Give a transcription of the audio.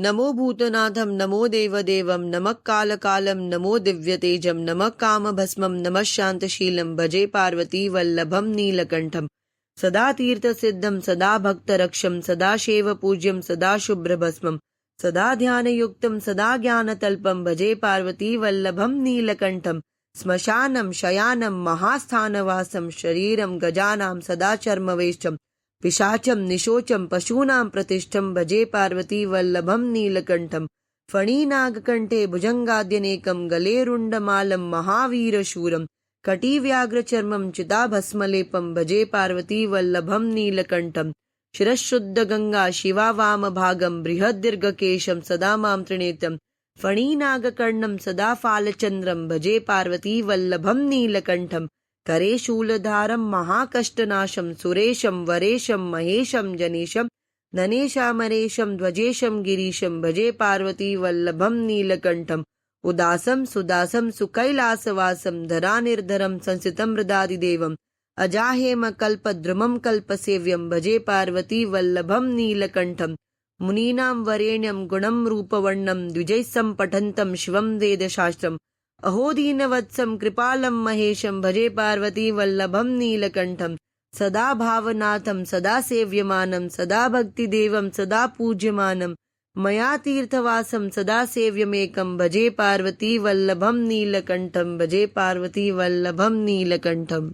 नमो भूतनाथं नमो देवदेवं नमः कालकालं नमो दिव्यतेजं नमः कामभस्मं नमः शान्तशीलं भजे पार्वतीवल्लभं नीलकण्ठं सदा तीर्थसिद्धं सदा भक्तरक्षं सदा शैवपूज्यं सदा शुभ्रभस्मं सदा ध्यानयुक्तं सदा ज्ञानतल्पं भजे पार्वतीवल्लभं नीलकण्ठं श्मशानं शयानं महास्थानवासं शरीरं गजानां सदा चर्मवेष्टं पिशाचं निशोचं पशूनां प्रतिष्ठं भजे पार्वतीवल्लभं नीलकण्ठं फणीनागकण्ठे भुजङ्गाद्यनेकं गलेरुण्डमालं महावीरशूरं कटिव्याघ्रचर्मं चिताभस्मलेपं भजे पार्वतीवल्लभं नीलकण्ठं शिरःशुद्धगङ्गा शिवा वामभागं बृहद्दीर्घकेशं सदा मां त्रिनेत्रं फणीनागकर्णं सदा फालचन्द्रं भजे पार्वतीवल्लभं नीलकण्ठं करे शूलधारं महाकष्टनाशं सुरेशं वरेशं महेशं जनेशं ननेशामरेशं ध्वजेशं गिरीशं भजे पार्वतीवल्लभं नीलकण्ठं उदासं सुदासं सुकैलासवासं धरानिर्धरं संसितं हृदादिदेवम् अजाहेमकल्पद्रुमं कल्पसेव्यं भजे पार्वतीवल्लभं नीलकण्ठं मुनीनां वरेण्यं गुणं रूपवर्णं द्विजैः सम्पठन्तं शिवं वेदशास्त्रम् अहो दीनवत्सं कृपालं महेशं भजे पार्वतीवल्लभं नीलकण्ठं सदा भावनाथं सदा सेव्यमानं सदा भक्तिदेवं सदा पूज्यमानं मया तीर्थवासं सदा सेव्यमेकं भजे पार्वतीवल्लभं नीलकण्ठं भजे पार्वतीवल्लभं नीलकण्ठम्।